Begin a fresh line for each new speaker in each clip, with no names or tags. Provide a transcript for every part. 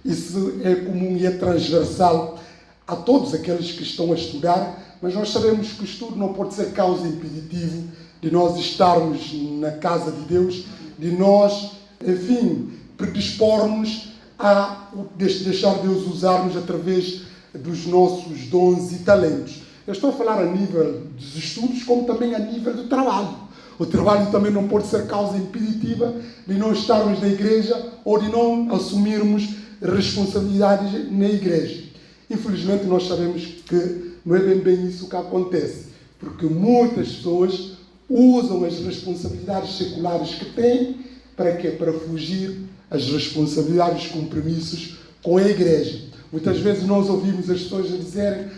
Isso é comum e é transversal a todos aqueles que estão a estudar, mas nós sabemos que o estudo não pode ser causa impeditiva de nós estarmos na casa de Deus, de nós, enfim, predispormos a deixar Deus usar-nos através dos nossos dons e talentos. Eu estou a falar a nível dos estudos, como também a nível do trabalho. O trabalho também não pode ser causa impeditiva de não estarmos na igreja ou de não assumirmos responsabilidades na igreja. Infelizmente, nós sabemos que não é bem isso que acontece, porque muitas pessoas usam as responsabilidades seculares que têm para quê? Para fugir às responsabilidades e compromissos com a igreja. Muitas vezes nós ouvimos as pessoas dizerem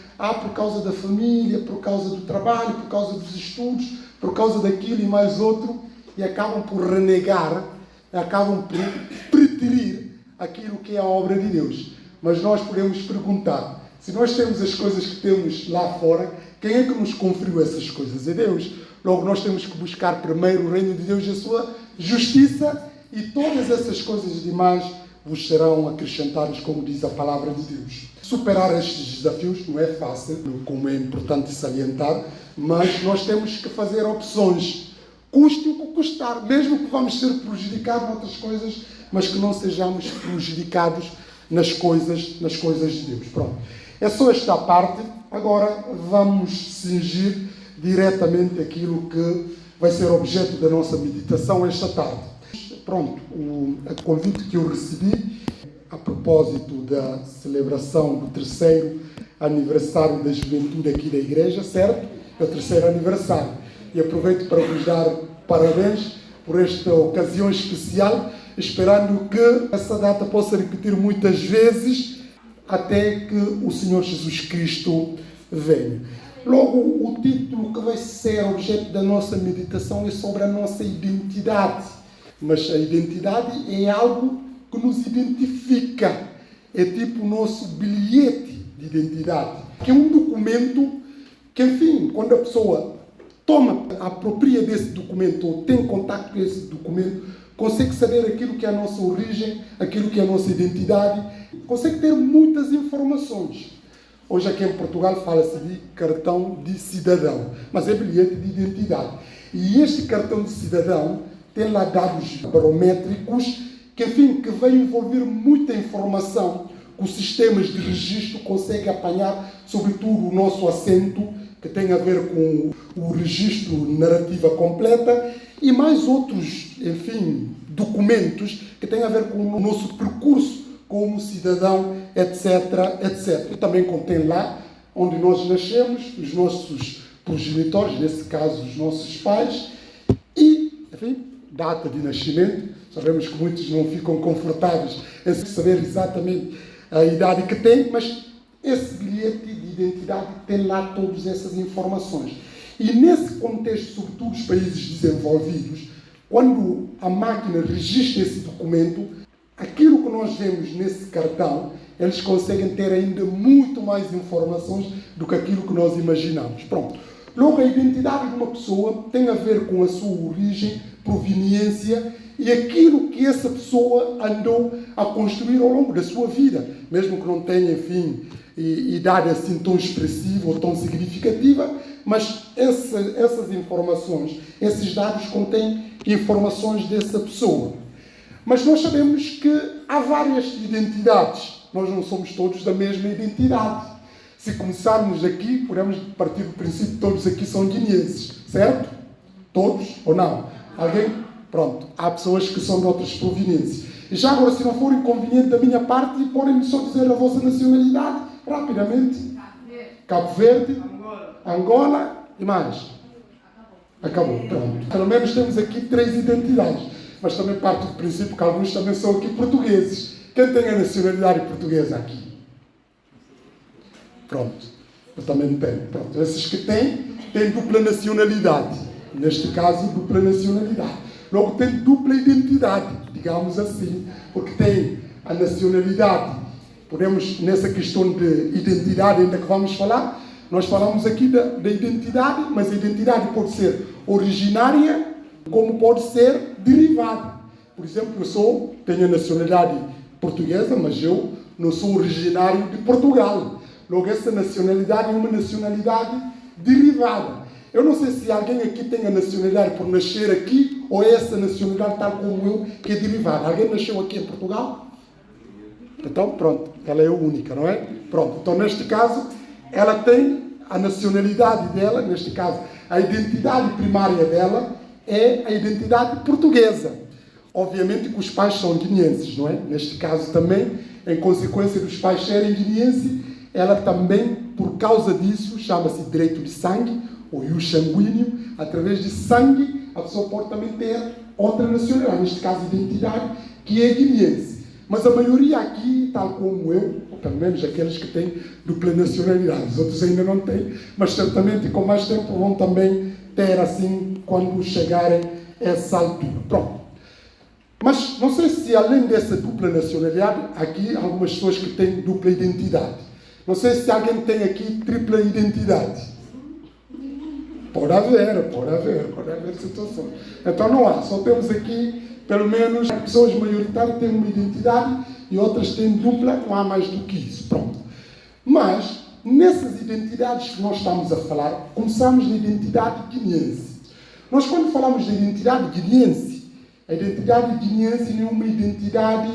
por causa da família, por causa do trabalho, por causa dos estudos, por causa daquilo e mais outro, e acabam por renegar, acabam por preterir aquilo que é a obra de Deus. Mas nós podemos perguntar, se nós temos as coisas que temos lá fora, quem é que nos conferiu essas coisas? É Deus. Logo, nós temos que buscar primeiro o reino de Deus e a sua justiça, e todas essas coisas demais vos serão acrescentadas, como diz a palavra de Deus. Superar estes desafios não é fácil, como é importante salientar, mas nós temos que fazer opções. Custe o que custar, mesmo que vamos ser prejudicados em outras coisas, mas que não sejamos prejudicados nas coisas de Deus. Pronto. É só esta parte. Agora vamos cingir diretamente aquilo que vai ser objeto da nossa meditação esta tarde. Pronto, o convite que eu recebi a propósito da celebração do 3º aniversário da juventude aqui da igreja, certo? É o 3º aniversário. E aproveito para vos dar parabéns por esta ocasião especial, esperando que essa data possa repetir muitas vezes até que o Senhor Jesus Cristo venha. Logo, o título que vai ser objeto da nossa meditação é sobre a nossa identidade. Mas a identidade é algo que nos identifica. É tipo o nosso bilhete de identidade, que é um documento que, enfim, quando a pessoa apropria desse documento ou tem contato com esse documento, consegue saber aquilo que é a nossa origem, aquilo que é a nossa identidade, consegue ter muitas informações. Hoje aqui em Portugal fala-se de cartão de cidadão, mas é bilhete de identidade. E este cartão de cidadão tem lá dados barométricos que, enfim, que vai envolver muita informação que os sistemas de registro conseguem apanhar, sobretudo o nosso assento, que tem a ver com o registro narrativa completa, e mais outros, enfim, documentos que têm a ver com o nosso percurso como cidadão, etc, etc. E também contém lá onde nós nascemos, os nossos progenitores, nesse caso os nossos pais, e, enfim, data de nascimento. Sabemos que muitos não ficam confortáveis em saber exatamente a idade que têm, mas esse bilhete de identidade tem lá todas essas informações. E nesse contexto, sobretudo os países desenvolvidos, quando a máquina registra esse documento, aquilo que nós vemos nesse cartão, eles conseguem ter ainda muito mais informações do que aquilo que nós imaginamos. Pronto. Logo, a identidade de uma pessoa tem a ver com a sua origem, proveniência e aquilo que essa pessoa andou a construir ao longo da sua vida, mesmo que não tenha, enfim, idade assim tão expressiva ou tão significativa, mas essas informações, esses dados contêm informações dessa pessoa. Mas nós sabemos que há várias identidades, nós não somos todos da mesma identidade. Se começarmos aqui, podemos partir do princípio que todos aqui são guineenses, certo? Todos ou não? Alguém? Pronto. Há pessoas que são de outras proveniências. E já agora, se não for inconveniente da minha parte, podem-me só dizer a vossa nacionalidade, rapidamente. Cabo Verde, Angola e mais. Acabou. Pronto. Pelo menos temos aqui 3 identidades. Mas também parte do princípio que alguns também são aqui portugueses. Quem tem a nacionalidade portuguesa aqui? Pronto. Eu também tenho. Pronto. Esses que têm dupla nacionalidade. Neste caso, dupla nacionalidade. Logo, tem dupla identidade, digamos assim, porque tem a nacionalidade. Podemos, nessa questão de identidade ainda que vamos falar, nós falamos aqui da identidade, mas a identidade pode ser originária, como pode ser derivada. Por exemplo, eu tenho a nacionalidade portuguesa, mas eu não sou originário de Portugal. Logo, essa nacionalidade é uma nacionalidade derivada. Eu não sei se alguém aqui tem a nacionalidade por nascer aqui ou é essa nacionalidade tal como eu que é derivada. Alguém nasceu aqui em Portugal? Então, pronto, ela é a única, não é? Pronto, então neste caso, ela tem a nacionalidade dela, neste caso, a identidade primária dela é a identidade portuguesa. Obviamente que os pais são guineenses, não é? Neste caso também, em consequência dos pais serem guineenses, ela também, por causa disso, chama-se direito de sangue, ou ius sanguíneo, através de sangue, a pessoa pode também ter outra nacionalidade, neste caso identidade, que é guineense. Mas a maioria aqui, tal como eu, ou pelo menos aqueles que têm dupla nacionalidade, os outros ainda não têm, mas certamente com mais tempo vão também ter assim, quando chegarem a essa altura. Pronto. Mas não sei se além dessa dupla nacionalidade, aqui há algumas pessoas que têm dupla identidade. Não sei se alguém tem aqui tripla identidade. Pode haver situações. Então não há, só temos aqui, pelo menos, pessoas maioritárias têm uma identidade e outras têm dupla, não há mais do que isso. Pronto. Mas, nessas identidades que nós estamos a falar, começamos na identidade guineense. Nós, quando falamos da identidade guineense, a identidade guineense não é uma identidade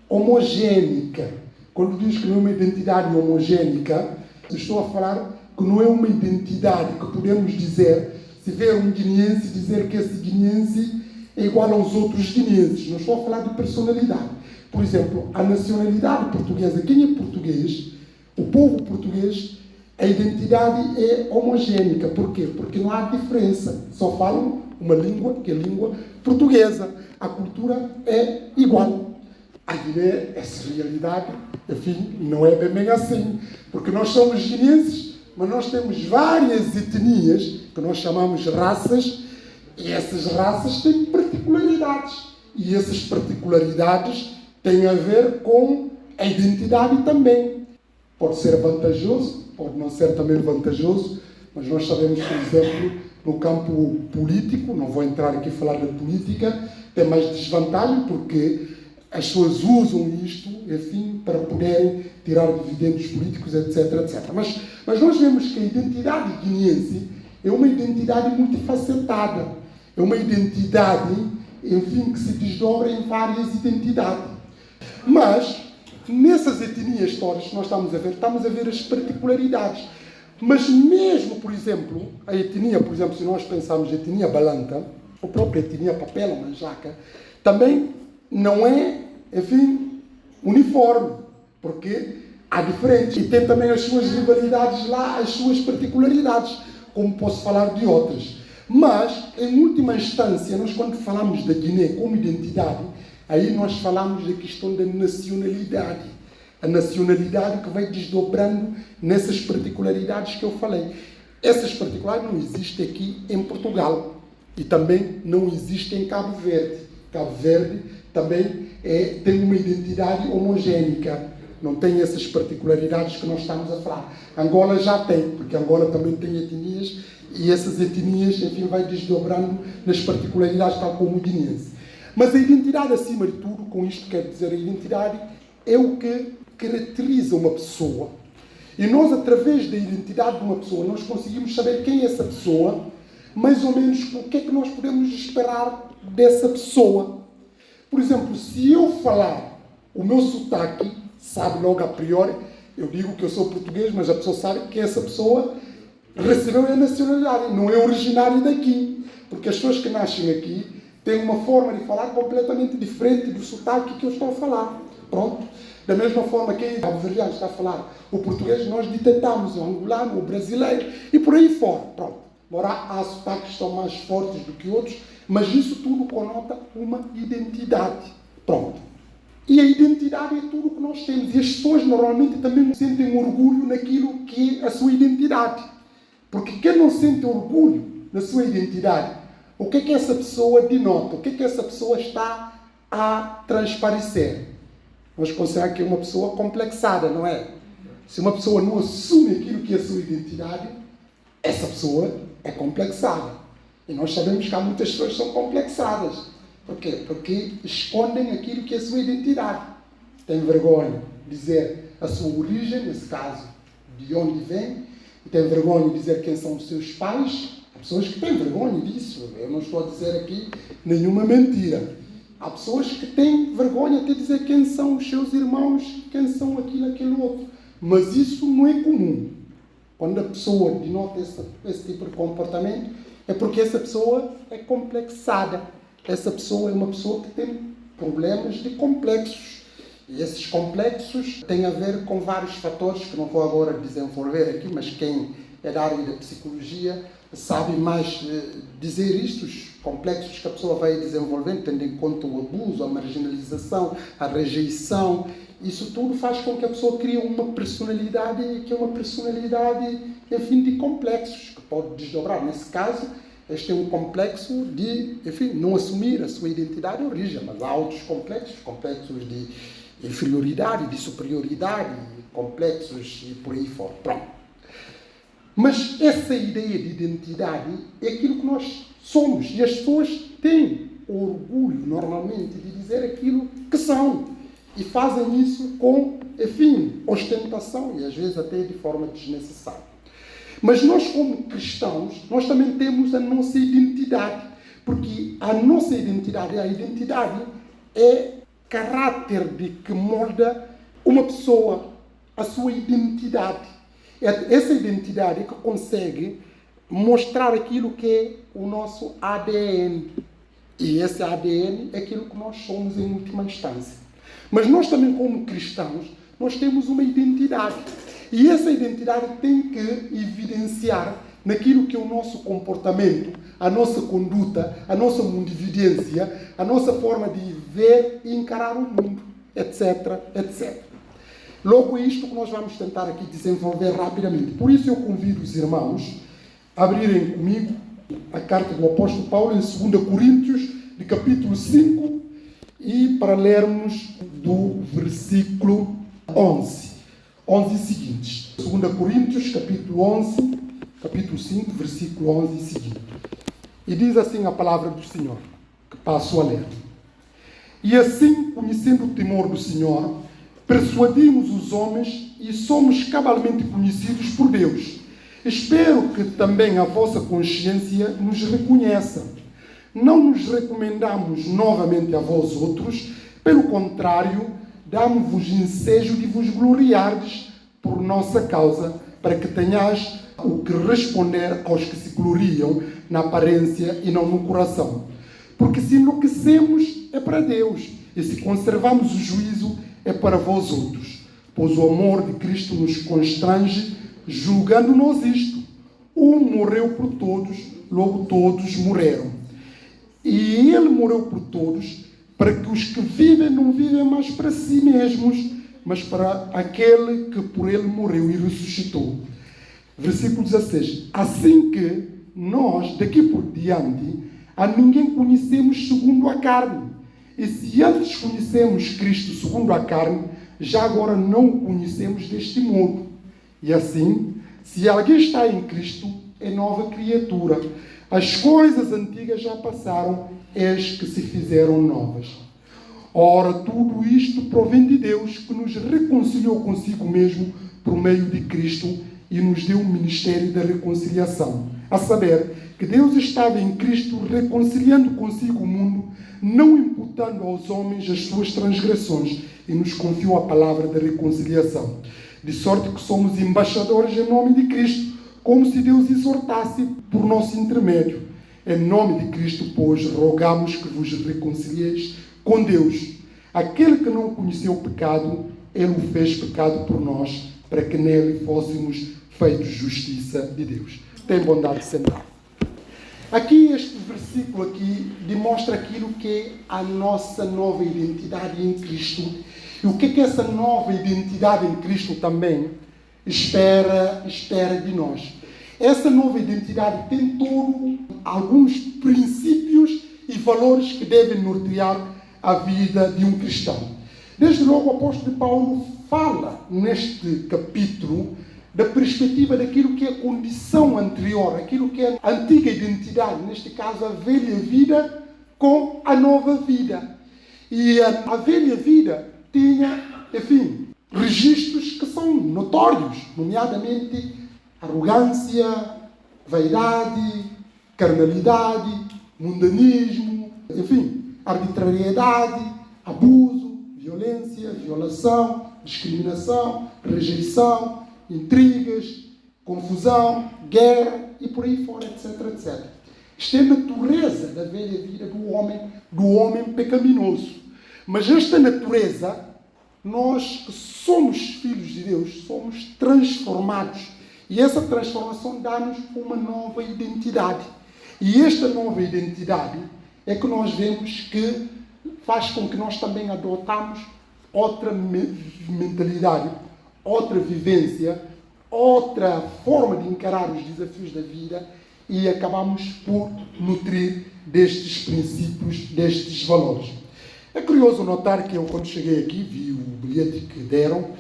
homogénica. Quando diz que não é uma identidade homogénica, estou a falar que não é uma identidade que podemos dizer, se ver um guineense, dizer que esse guineense é igual aos outros guineenses. Não estou a falar de personalidade. Por exemplo, a nacionalidade portuguesa, quem é português, o povo português, a identidade é homogénica. Por quê? Porque não há diferença. Só falam uma língua, que é a língua portuguesa. A cultura é igual. A Guiné, essa realidade, enfim, não é bem assim. Porque nós somos guineenses, mas nós temos várias etnias, que nós chamamos raças, e essas raças têm particularidades. E essas particularidades têm a ver com a identidade também. Pode ser vantajoso, pode não ser também vantajoso, mas nós sabemos, por exemplo, no campo político, não vou entrar aqui a falar da política, tem mais desvantagem porque as pessoas usam isto, enfim, para poderem tirar dividendos políticos, etc, etc. Mas nós vemos que a identidade guineense é uma identidade multifacetada. É uma identidade, enfim, que se desdobra em várias identidades. Mas, nessas etnias todas que nós estamos a ver as particularidades. Mas mesmo, por exemplo, a etnia, por exemplo, se nós pensarmos a etnia balanta, a própria etnia papel ou manjaca, também não é, enfim, uniforme, porque há diferentes. E tem também as suas rivalidades lá, as suas particularidades, como posso falar de outras. Mas, em última instância, nós quando falamos da Guiné como identidade, aí nós falamos da questão da nacionalidade. A nacionalidade que vai desdobrando nessas particularidades que eu falei. Essas particularidades não existem aqui em Portugal e também não existem em Cabo Verde. Cabo Verde também tem uma identidade homogénica, não tem essas particularidades que nós estamos a falar. Angola já tem, porque Angola também tem etnias e essas etnias, enfim, vai desdobrando nas particularidades tal como o guineense. Mas a identidade, acima de tudo, com isto quero dizer, a identidade é o que caracteriza uma pessoa. E nós, através da identidade de uma pessoa, nós conseguimos saber quem é essa pessoa, mais ou menos o que é que nós podemos esperar dessa pessoa. Por exemplo, se eu falar o meu sotaque, sabe logo a priori, eu digo que eu sou português, mas a pessoa sabe que essa pessoa recebeu a nacionalidade, não é originário daqui. Porque as pessoas que nascem aqui têm uma forma de falar completamente diferente do sotaque que eu estou a falar. Pronto. Da mesma forma que o cabo-verdiano está a falar o português, nós detectamos o angolano, o brasileiro e por aí fora. Pronto. Embora há sotaques que são mais fortes do que outros, mas isso tudo conota uma identidade. Pronto. E a identidade é tudo o que nós temos. E as pessoas normalmente também sentem orgulho naquilo que é a sua identidade. Porque quem não sente orgulho na sua identidade, o que é que essa pessoa denota? O que é que essa pessoa está a transparecer? Nós consideramos que é uma pessoa complexada, não é? Se uma pessoa não assume aquilo que é a sua identidade, essa pessoa é complexada. E nós sabemos que há muitas pessoas que são complexadas. Por quê? Porque escondem aquilo que é a sua identidade. tem vergonha de dizer a sua origem, nesse caso, de onde vem, e tem vergonha de dizer quem são os seus pais. Há pessoas que têm vergonha disso. Eu não estou a dizer aqui nenhuma mentira. Há pessoas que têm vergonha de dizer quem são os seus irmãos, quem são aquele outro. Mas isso não é comum. Quando a pessoa denota esse tipo de comportamento, é porque essa pessoa é complexada. Essa pessoa é uma pessoa que tem problemas de complexos. E esses complexos têm a ver com vários fatores que não vou agora desenvolver aqui, mas quem é da área da psicologia sabe mais dizer isto, os complexos que a pessoa vai desenvolvendo, tendo em conta o abuso, a marginalização, a rejeição. Isso tudo faz com que a pessoa crie uma personalidade, que é uma personalidade, enfim, de complexos, que pode desdobrar. Nesse caso, este é um complexo de, enfim, não assumir a sua identidade e origem, mas há outros complexos de inferioridade, de superioridade, complexos e por aí fora. Pronto. Mas essa ideia de identidade é aquilo que nós somos. E as pessoas têm orgulho, normalmente, de dizer aquilo que são. E fazem isso com, enfim, ostentação e às vezes até de forma desnecessária. Mas nós, como cristãos, nós também temos a nossa identidade. Porque a nossa identidade, é caráter de que molda uma pessoa, a sua identidade. Essa identidade é que consegue mostrar aquilo que é o nosso ADN. E esse ADN é aquilo que nós somos em última instância. Mas nós também, como cristãos, nós temos uma identidade. E essa identidade tem que evidenciar naquilo que é o nosso comportamento, a nossa conduta, a nossa mundividência, a nossa forma de ver e encarar o mundo, etc, etc. Logo é isto que nós vamos tentar aqui desenvolver rapidamente. Por isso eu convido os irmãos a abrirem comigo a carta do apóstolo Paulo em 2 Coríntios, de capítulo 5, e para lermos do versículo 11 seguintes. 2 Coríntios, capítulo 5, versículo 11 e seguinte. E diz assim a palavra do Senhor, que passo a ler. E assim, conhecendo o temor do Senhor, persuadimos os homens e somos cabalmente conhecidos por Deus. Espero que também a vossa consciência nos reconheça. Não nos recomendamos novamente a vós outros, pelo contrário, damos-vos ensejo de vos gloriardes por nossa causa, para que tenhais o que responder aos que se gloriam na aparência e não no coração. Porque se enlouquecemos, é para Deus, e se conservamos o juízo, é para vós outros. Pois o amor de Cristo nos constrange, julgando-nos isto. Um morreu por todos, logo todos morreram. E ele morreu por todos, para que os que vivem não vivem mais para si mesmos, mas para aquele que por ele morreu e ressuscitou. Versículo 16. Assim que nós, daqui por diante, a ninguém conhecemos segundo a carne. E se antes conhecemos Cristo segundo a carne, já agora não o conhecemos deste modo. E assim, se alguém está em Cristo, é nova criatura. As coisas antigas já passaram, eis que se fizeram novas. Ora, tudo isto provém de Deus, que nos reconciliou consigo mesmo por meio de Cristo e nos deu o ministério da reconciliação. A saber, que Deus estava em Cristo reconciliando consigo o mundo, não imputando aos homens as suas transgressões, e nos confiou a palavra da reconciliação. De sorte que somos embaixadores em nome de Cristo, como se Deus exortasse por nosso intermédio. Em nome de Cristo, pois, rogamos que vos reconcilieis com Deus. Aquele que não conheceu o pecado, ele o fez pecado por nós, para que nele fôssemos feitos justiça de Deus. Tem bondade de sentar. Aqui, este versículo aqui demonstra aquilo que é a nossa nova identidade em Cristo. E o que é que essa nova identidade em Cristo também espera de nós. Essa nova identidade tem alguns princípios e valores que devem nortear a vida de um cristão. Desde logo o apóstolo Paulo fala neste capítulo da perspectiva daquilo que é a condição anterior, aquilo que é a antiga identidade, neste caso a velha vida com a nova vida. E a velha vida tinha enfim, registros que são notórios, nomeadamente arrogância, vaidade, carnalidade, mundanismo, enfim, arbitrariedade, abuso, violência, violação, discriminação, rejeição, intrigas, confusão, guerra e por aí fora, etc, etc. Isto é a natureza da velha vida do homem pecaminoso. Mas esta natureza, nós que somos filhos de Deus, somos transformados. E essa transformação dá-nos uma nova identidade. E esta nova identidade é que nós vemos que faz com que nós também adotamos outra mentalidade, outra vivência, outra forma de encarar os desafios da vida e acabamos por nutrir destes princípios, destes valores. É curioso notar que eu, quando cheguei aqui, vi o bilhete que deram,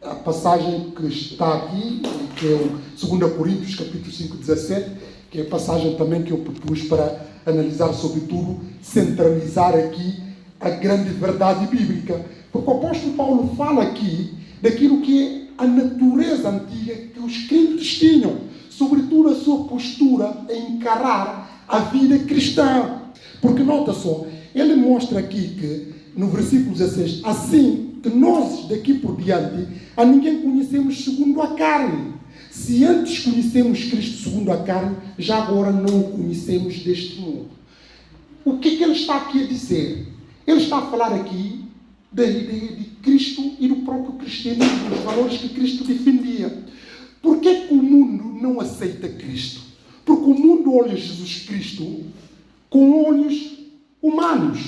a passagem que está aqui, que é o 2 Coríntios, capítulo 5, 17, que é a passagem também que eu propus para analisar, sobretudo, centralizar aqui a grande verdade bíblica. Porque o apóstolo Paulo fala aqui daquilo que é a natureza antiga que os crentes tinham, sobretudo a sua postura em encarar a vida cristã. Porque nota só, ele mostra aqui que, no versículo 16, assim que nós daqui por diante a ninguém conhecemos segundo a carne. Se antes conhecemos Cristo segundo a carne, já agora não o conhecemos deste mundo. O que ele está aqui a dizer? Ele está a falar aqui da ideia de Cristo e do próprio cristianismo, dos valores que Cristo defendia. Por que o mundo não aceita Cristo? Porque o mundo olha Jesus Cristo com olhos humanos.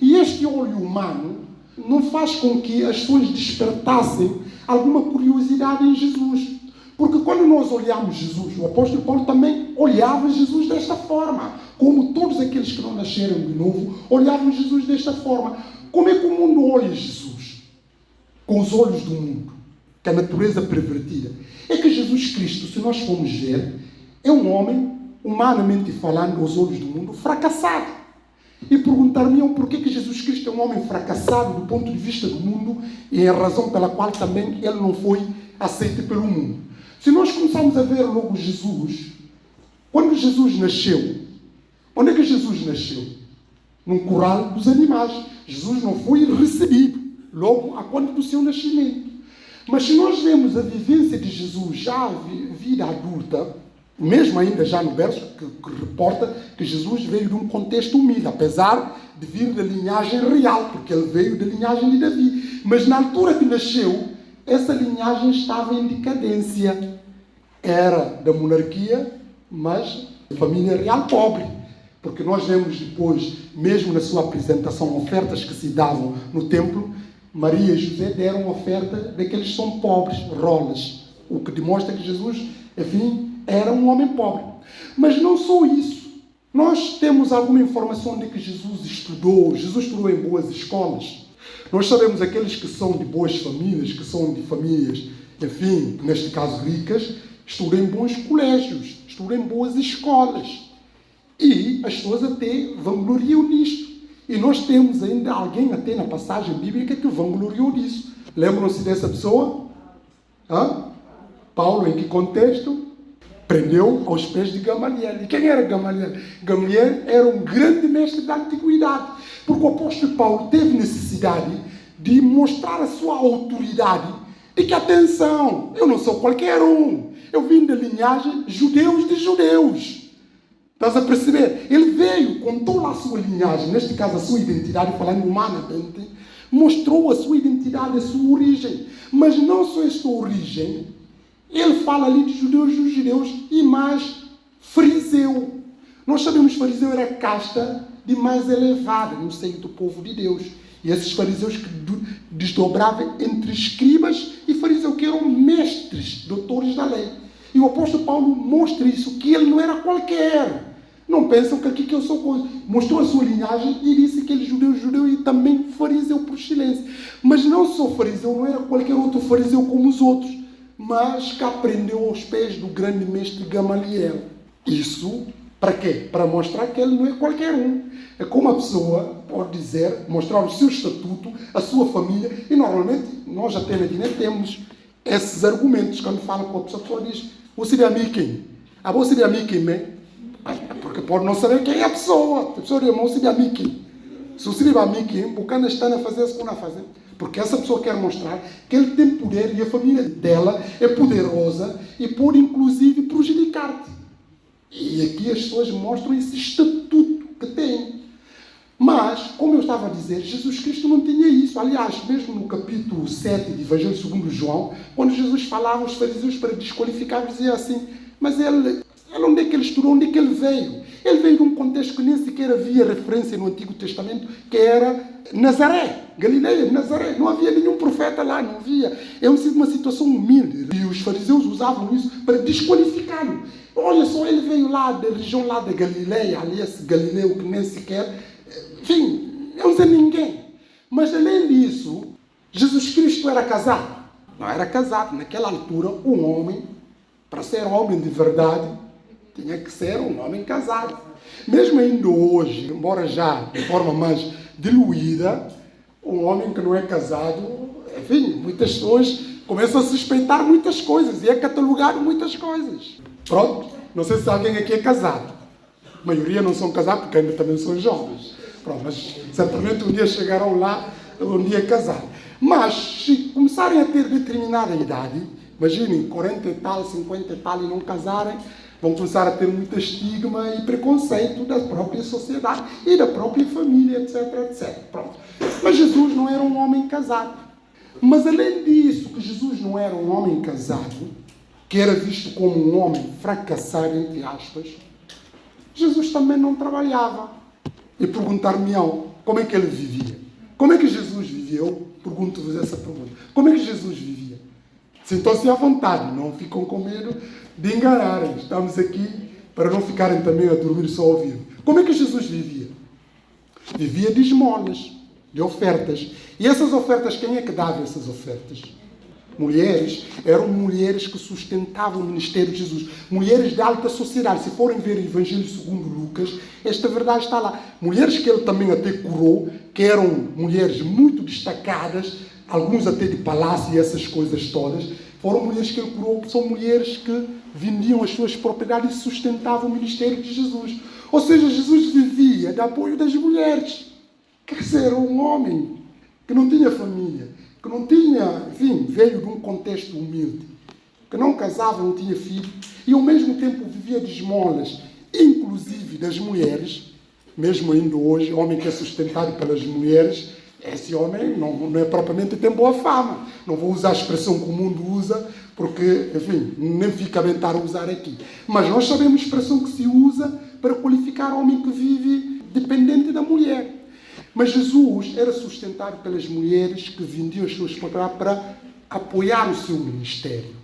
E este olho humano não faz com que as pessoas despertassem alguma curiosidade em Jesus. Porque quando nós olhamos Jesus, o apóstolo Paulo também olhava Jesus desta forma. Como todos aqueles que não nasceram de novo, olhavam Jesus desta forma. Como é que o mundo olha Jesus? Com os olhos do mundo, que é a natureza pervertida. É que Jesus Cristo, se nós formos ver, é um homem, humanamente falando, aos olhos do mundo, fracassado. E perguntar-me-ão por que Jesus Cristo é um homem fracassado do ponto de vista do mundo e é a razão pela qual também ele não foi aceito pelo mundo. Se nós começarmos a ver logo Jesus, quando Jesus nasceu, onde é que Jesus nasceu? Num curral dos animais. Jesus não foi recebido logo a quando do seu nascimento. Mas se nós vemos a vivência de Jesus já vida adulta, mesmo ainda já no verso que reporta que Jesus veio de um contexto humilde, apesar de vir da linhagem real, porque ele veio da linhagem de Davi. Mas na altura que nasceu, essa linhagem estava em decadência. Era da monarquia, mas família real pobre. Porque nós vemos depois, mesmo na sua apresentação, ofertas que se davam no templo, Maria e José deram oferta daqueles que são pobres, rolas. O que demonstra que Jesus, enfim, era um homem pobre. Mas não só isso. Nós temos alguma informação de que Jesus estudou em boas escolas. Nós sabemos aqueles que são de boas famílias, que são de famílias, enfim, neste caso ricas, estudam em bons colégios, estudam em boas escolas. E as pessoas até vangloriam nisto. E nós temos ainda alguém até na passagem bíblica que vangloriou disso. Lembram-se dessa pessoa? Paulo, em que contexto? Prendeu aos pés de Gamaliel. E quem era Gamaliel? Gamaliel era um grande mestre da antiguidade. Porque o apóstolo Paulo teve necessidade de mostrar a sua autoridade. E que, atenção, eu não sou qualquer um. Eu vim da linhagem judeus de judeus. Estás a perceber? Ele veio, contou lá a sua linhagem, neste caso a sua identidade, falando humanamente, mostrou a sua identidade, a sua origem. Mas não só esta origem, ele fala ali de judeus dos judeus e mais fariseu. Nós sabemos que fariseu era a casta de mais elevada no seio do povo de Deus. E esses fariseus que desdobravam entre escribas e fariseus que eram mestres, doutores da lei. E o apóstolo Paulo mostra isso, que ele não era qualquer. Não pensam que aqui que eu sou coisa. Mostrou a sua linhagem e disse que ele é judeu e também fariseu por excelência. Mas não só fariseu, não era qualquer outro fariseu como os outros, mas que aprendeu aos pés do grande mestre Gamaliel. Isso Para quê? Para mostrar que ele não é qualquer um. É como a pessoa pode dizer, mostrar o seu estatuto, a sua família, e normalmente nós até na Guiné temos esses argumentos. Quando fala com a pessoa diz, você é amigo quem? Ah, você é amigo quem? Porque pode não saber quem é a pessoa. A pessoa diz, você é amigo quem? Se você é amigo quem, o cara está a fazer isso que não a fazer. Porque essa pessoa quer mostrar que ele tem poder e a família dela é poderosa e pode inclusive prejudicar-te. E aqui as pessoas mostram esse estatuto que têm. Mas, como eu estava a dizer, Jesus Cristo não tinha isso. Aliás, mesmo no capítulo 7 de Evangelho segundo João, quando Jesus falava aos fariseus para desqualificar, dizia assim, mas ele onde é que ele estudou, onde é que ele veio? Ele veio de um contexto que nem sequer havia referência no Antigo Testamento, que era Nazaré, Galileia, Nazaré. Não havia nenhum profeta lá, não havia. É uma situação humilde. E os fariseus usavam isso para desqualificá-lo. Olha só, ele veio lá da região lá da Galileia, ali esse Galileu que nem sequer... Enfim, não sei ninguém. Mas além disso, Jesus Cristo era casado. Não era casado. Naquela altura, um homem, para ser homem de verdade, tinha que ser um homem casado. Mesmo ainda hoje, embora já de forma mais diluída, um homem que não é casado, enfim, muitas pessoas começam a suspeitar muitas coisas e a catalogar muitas coisas. Pronto, não sei se alguém aqui é casado. A maioria não são casados porque ainda também são jovens. Pronto, mas certamente um dia chegarão lá, um dia casar. Mas se começarem a ter determinada idade, imaginem, 40 e tal, 50 e tal, e não casarem, vão começar a ter muito estigma e preconceito da própria sociedade e da própria família, etc, etc. Pronto. Mas Jesus não era um homem casado. Mas além disso, que Jesus não era um homem casado, que era visto como um homem fracassado, entre aspas, Jesus também não trabalhava. E perguntar-me-ão, como é que ele vivia? Como é que Jesus vivia? Eu pergunto-vos essa pergunta. Como é que Jesus vivia? Sintam-se à vontade, não ficam com medo de enganarem. Estamos aqui para não ficarem também a dormir só ao vivo. Como é que Jesus vivia? Vivia de esmolas, de ofertas. E essas ofertas, quem é que dava essas ofertas? Mulheres. Eram mulheres que sustentavam o ministério de Jesus. Mulheres de alta sociedade. Se forem ver o Evangelho segundo Lucas, esta verdade está lá. Mulheres que ele também até curou, que eram mulheres muito destacadas, alguns até de palácio e essas coisas todas, foram mulheres que ele curou, são mulheres que vendiam as suas propriedades e sustentavam o ministério de Jesus. Ou seja, Jesus vivia de apoio das mulheres. Quer dizer, um homem que não tinha família, que não tinha, enfim, veio de um contexto humilde, que não casava, não tinha filho, e ao mesmo tempo vivia de esmolas, inclusive das mulheres, mesmo ainda hoje, homem que é sustentado pelas mulheres, esse homem não é propriamente tem boa fama. Não vou usar a expressão que o mundo usa, porque, enfim, nem fica bem estar a usar aqui. Mas nós sabemos a expressão que se usa para qualificar o homem que vive dependente da mulher. Mas Jesus era sustentado pelas mulheres que vendiam as suas propriedades para apoiar o seu ministério.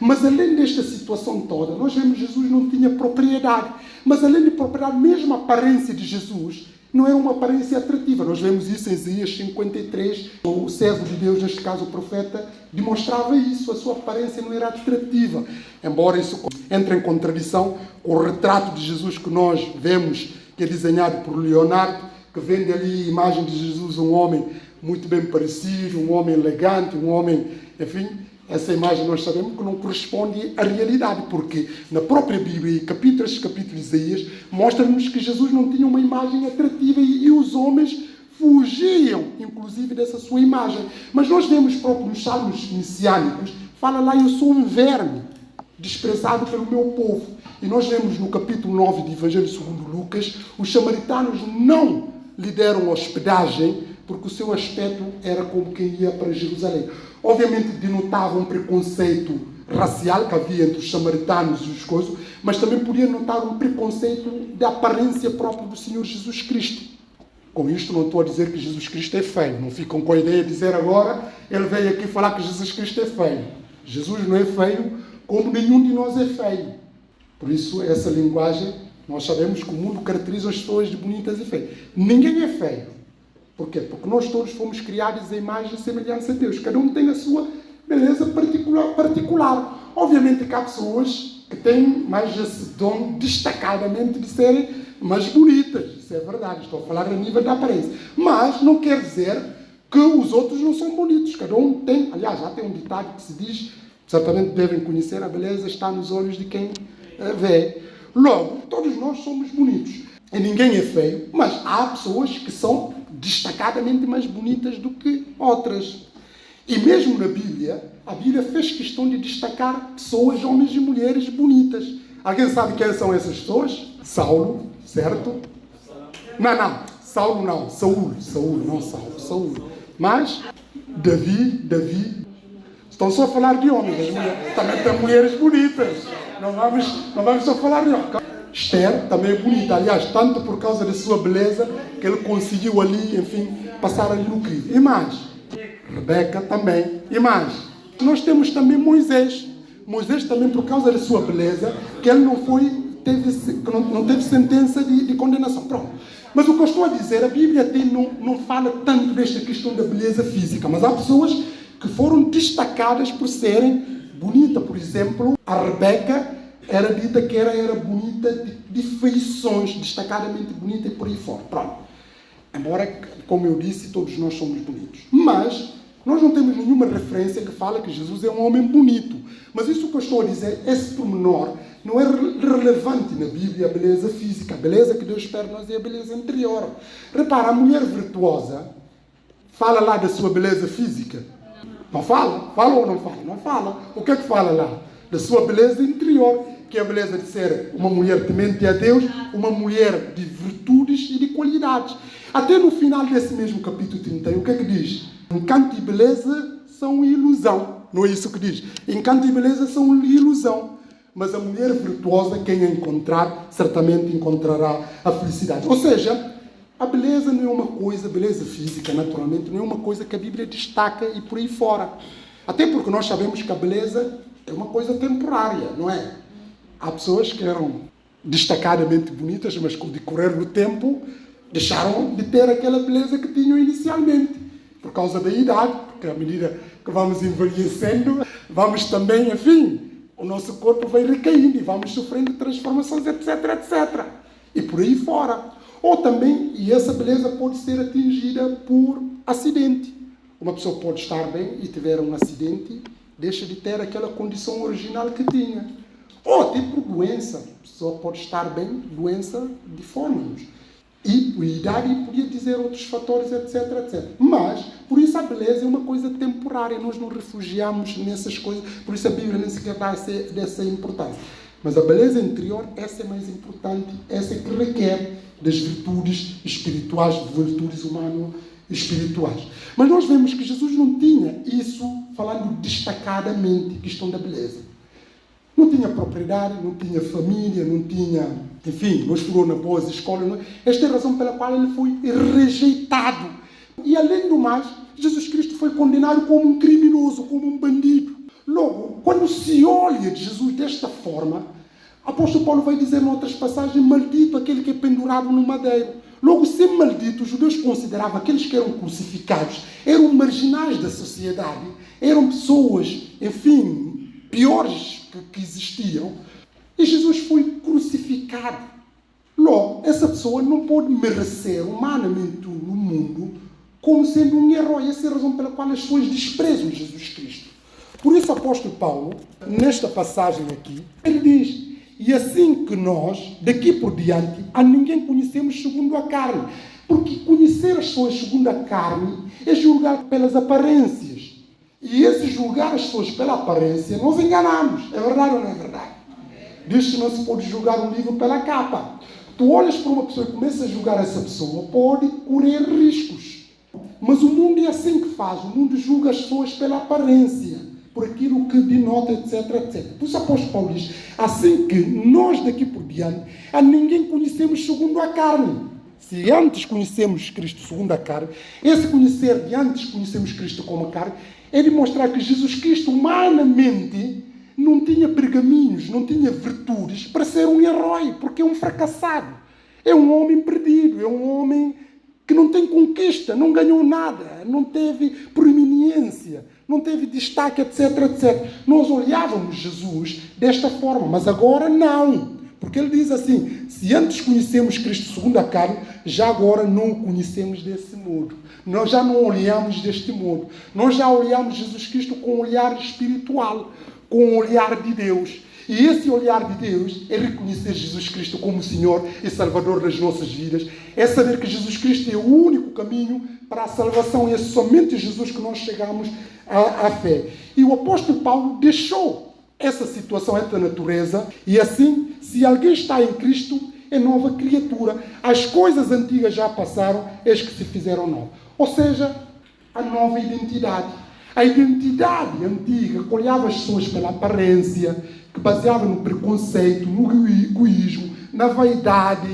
Mas além desta situação toda, nós vemos que Jesus não tinha propriedade. Mas além de propriedade, mesmo a aparência de Jesus não era uma aparência atrativa. Nós vemos isso em Isaías 53. O servo de Deus, neste caso o profeta, demonstrava isso. A sua aparência não era atrativa. Embora isso entre em contradição com o retrato de Jesus que nós vemos, que é desenhado por Leonardo, que vende ali a imagem de Jesus, um homem muito bem parecido, um homem elegante, um homem, enfim, essa imagem nós sabemos que não corresponde à realidade, porque na própria Bíblia, capítulos de Isaías, mostra-nos que Jesus não tinha uma imagem atrativa e os homens fugiam, inclusive, dessa sua imagem. Mas nós vemos próprio nos salmos messiânicos, fala lá, eu sou um verme, desprezado pelo meu povo. E nós vemos no capítulo 9 do Evangelho segundo Lucas, os samaritanos não lhe deram hospedagem, porque o seu aspecto era como quem ia para Jerusalém. Obviamente denotava um preconceito racial que havia entre os samaritanos e os coisas, mas também podia notar um preconceito da aparência própria do Senhor Jesus Cristo. Com isto não estou a dizer que Jesus Cristo é feio. Não ficam com a ideia de dizer agora, ele veio aqui falar que Jesus Cristo é feio. Jesus não é feio, como nenhum de nós é feio. Por isso, essa linguagem, nós sabemos que o mundo caracteriza as pessoas de bonitas e feias. Ninguém é feio. Por quê? Porque nós todos fomos criados em imagem e semelhança de Deus. Cada um tem a sua beleza particular. Obviamente que há pessoas que têm mais esse dom destacadamente de serem mais bonitas. Isso é verdade, estou a falar a nível da aparência. Mas não quer dizer que os outros não são bonitos. Cada um tem, aliás, já tem um ditado que se diz, certamente devem conhecer, a beleza está nos olhos de quem vê. Logo, todos nós somos bonitos. E ninguém é feio, mas há pessoas que são destacadamente mais bonitas do que outras. E mesmo na Bíblia, a Bíblia fez questão de destacar pessoas, homens e mulheres bonitas. Alguém sabe quem são essas pessoas? Saulo, certo? Não. Saulo não. Saúl, não Saulo. Saúl. Mas, Davi. Estão só a falar de homens. As mulheres, também tem mulheres bonitas. Não vamos só falar de homens. Esther também é bonita. Aliás, tanto por causa da sua beleza, que ele conseguiu ali, enfim, passar ali no crivo. E mais, Rebeca também. E mais, nós temos também Moisés. Moisés também, por causa da sua beleza, que ele não teve sentença de condenação. Pronto. Mas o que eu estou a dizer, a Bíblia não fala tanto desta questão da beleza física, mas há pessoas que foram destacadas por serem bonitas. Por exemplo, a Rebeca era dita que era bonita de feições, destacadamente bonita e por aí fora. Pronto. Embora, como eu disse, todos nós somos bonitos. Mas nós não temos nenhuma referência que fala que Jesus é um homem bonito. Mas isso que eu estou a dizer, esse pormenor, não é relevante na Bíblia, a beleza física. A beleza que Deus espera de nós é a beleza interior. Repara, a mulher virtuosa fala lá da sua beleza física. Não fala? Fala ou não fala? Não fala. O que é que fala lá? Da sua beleza interior, que é a beleza de ser uma mulher temente a Deus, uma mulher de virtudes e de qualidades. Até no final desse mesmo capítulo 31, o que é que diz? Encanto e beleza são ilusão. Não é isso que diz? Encanto e beleza são ilusão. Mas a mulher virtuosa, quem a encontrar, certamente encontrará a felicidade. Ou seja, a beleza não é uma coisa, a beleza física, naturalmente, não é uma coisa que a Bíblia destaca e por aí fora. Até porque nós sabemos que a beleza é uma coisa temporária, não é? Há pessoas que eram destacadamente bonitas, mas com o decorrer do tempo deixaram de ter aquela beleza que tinham inicialmente, por causa da idade, porque à medida que vamos envelhecendo, vamos também, enfim, o nosso corpo vai recaindo e vamos sofrendo transformações, etc, etc. E por aí fora. Ou também, e essa beleza pode ser atingida por acidente. Uma pessoa pode estar bem e tiver um acidente, deixa de ter aquela condição original que tinha. Ou até por doença. A pessoa pode estar bem, doença de fômicos. E idade, podia dizer outros fatores, etc, etc. Mas, por isso a beleza é uma coisa temporária. Nós não refugiamos nessas coisas. Por isso a Bíblia nem sequer dá dessa importância. Mas a beleza interior, essa é mais importante. Essa é que requer das virtudes espirituais, virtudes humano-espirituais. Mas nós vemos que Jesus não tinha isso, falando destacadamente, questão da beleza. Não tinha propriedade, não tinha família, não tinha, enfim, não estudou na boas escolas. Não. Esta é a razão pela qual ele foi rejeitado. E além do mais, Jesus Cristo foi condenado como um criminoso, como um bandido. Logo, quando se olha de Jesus desta forma, o apóstolo Paulo vai dizer em outras passagens, maldito aquele que é pendurado no madeiro. Logo, ser maldito, os judeus consideravam aqueles que eram crucificados, eram marginais da sociedade, eram pessoas, enfim, piores que existiam. E Jesus foi crucificado. Logo, essa pessoa não pode merecer humanamente no mundo como sendo um herói. Essa é a razão pela qual as pessoas desprezam Jesus Cristo. Por isso o apóstolo Paulo, nesta passagem aqui, ele diz: e assim que nós, daqui por diante, a ninguém conhecemos segundo a carne. Porque conhecer as pessoas segundo a carne é julgar pelas aparências. E esse julgar as pessoas pela aparência, nós enganamos. É verdade ou não é verdade? Diz que não se pode julgar um livro pela capa. Tu olhas para uma pessoa e começas a julgar essa pessoa, pode correr riscos. Mas o mundo é assim que faz. O mundo julga as pessoas pela aparência, por aquilo que denota, etc, etc. Por isso o apóstolo Paulo diz, assim que nós daqui por diante, a ninguém conhecemos segundo a carne. Se antes conhecemos Cristo segundo a carne, esse conhecer de antes conhecemos Cristo como a carne, é demonstrar que Jesus Cristo humanamente não tinha pergaminhos, não tinha virtudes para ser um herói, porque é um fracassado. É um homem perdido, é um homem que não tem conquista, não ganhou nada, não teve proeminência, não teve destaque, etc, etc. Nós olhávamos Jesus desta forma, mas agora não. Porque ele diz assim, se antes conhecemos Cristo segundo a carne, já agora não o conhecemos desse modo. Nós já não olhamos deste modo. Nós já olhamos Jesus Cristo com um olhar espiritual, com o olhar de Deus. E esse olhar de Deus é reconhecer Jesus Cristo como Senhor e Salvador das nossas vidas. É saber que Jesus Cristo é o único caminho para a salvação. E é somente Jesus que nós chegamos à fé. E o apóstolo Paulo deixou essa situação, essa natureza. E assim, se alguém está em Cristo, é nova criatura. As coisas antigas já passaram, eis que se fizeram novas. Ou seja, a nova identidade. A identidade antiga que olhava as pessoas pela aparência, que baseava no preconceito, no egoísmo, na vaidade,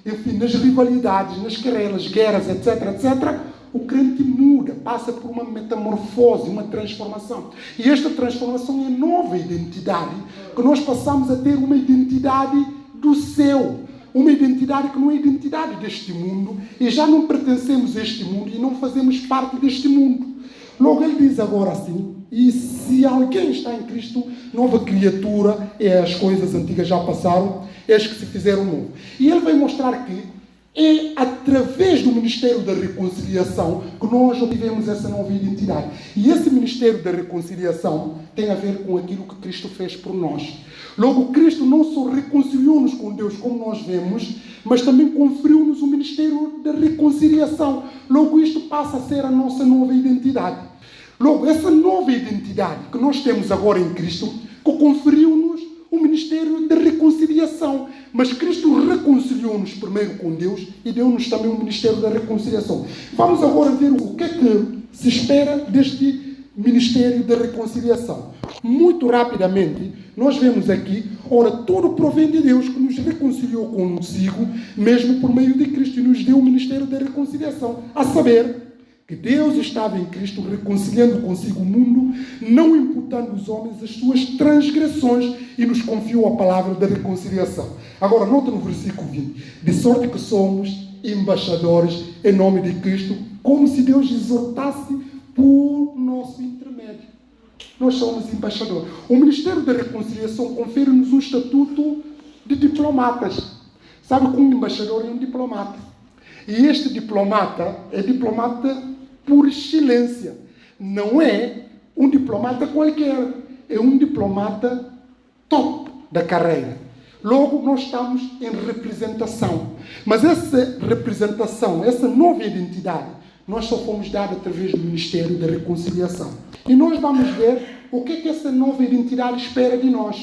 enfim, nas rivalidades, nas querelas, guerras, etc, etc. O crente muda, passa por uma metamorfose, uma transformação. E esta transformação é nova identidade, que nós passamos a ter uma identidade do céu. Uma identidade que não é identidade deste mundo, e já não pertencemos a este mundo e não fazemos parte deste mundo. Logo ele diz agora assim, e se alguém está em Cristo, nova criatura, as coisas antigas já passaram, as que se fizeram novo. E ele vai mostrar que é através do ministério da reconciliação que nós obtivemos essa nova identidade. E esse ministério da reconciliação tem a ver com aquilo que Cristo fez por nós. Logo, Cristo não só reconciliou-nos com Deus, como nós vemos, mas também conferiu-nos o ministério da reconciliação. Logo, isto passa a ser a nossa nova identidade. Logo, essa nova identidade que nós temos agora em Cristo, que conferiu-nos o ministério da reconciliação. Mas Cristo reconciliou-nos primeiro com Deus e deu-nos também o ministério da reconciliação. Vamos agora ver o que é que se espera deste ministério da reconciliação. Muito rapidamente, nós vemos aqui, ora, tudo provém de Deus, que nos reconciliou consigo, mesmo por meio de Cristo, e nos deu o ministério da reconciliação. A saber, que Deus estava em Cristo reconciliando consigo o mundo, não imputando aos homens as suas transgressões, e nos confiou a palavra da reconciliação. Agora, nota no versículo 20. De sorte que somos embaixadores em nome de Cristo, como se Deus exortasse por nosso intermédio. Nós somos embaixadores. O ministério da reconciliação confere-nos um estatuto de diplomatas. Sabe que um embaixador é um diplomata. E este diplomata é diplomata por excelência. Não é um diplomata qualquer. É um diplomata top da carreira. Logo, nós estamos em representação. Mas essa representação, essa nova identidade, nós só fomos dados através do ministério da reconciliação. E nós vamos ver o que é que essa nova identidade espera de nós.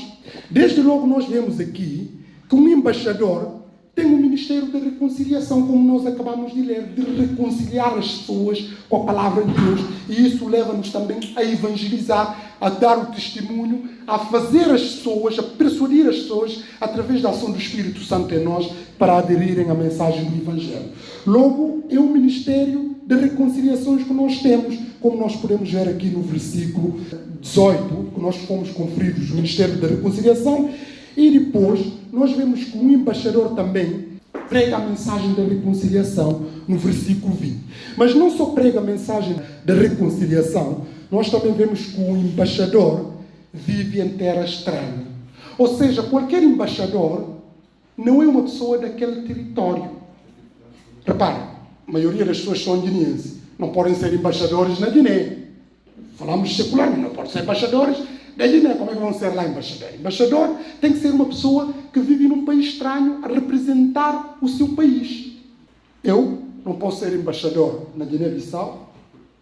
Desde logo nós vemos aqui que um embaixador tem um ministério de reconciliação, como nós acabamos de ler, de reconciliar as pessoas com a palavra de Deus. E isso leva-nos também a evangelizar, a dar o testemunho, a fazer as pessoas, a persuadir as pessoas, através da ação do Espírito Santo em nós, para aderirem à mensagem do Evangelho. Logo, é um ministério de reconciliações que nós temos, como nós podemos ver aqui no versículo 18, que nós fomos conferidos o ministério da reconciliação. E depois, nós vemos que um embaixador também prega a mensagem da reconciliação no versículo 20. Mas não só prega a mensagem da reconciliação, nós também vemos que o embaixador vive em terra estranha. Ou seja, qualquer embaixador não é uma pessoa daquele território. Repare, a maioria das pessoas são guineenses. Não podem ser embaixadores na Guiné. Falamos secularmente, não podem ser embaixadores da Guiné. Como é que vão ser lá embaixador? Embaixador tem que ser uma pessoa que vive num país estranho a representar o seu país. Eu não posso ser embaixador na Guiné-Bissau,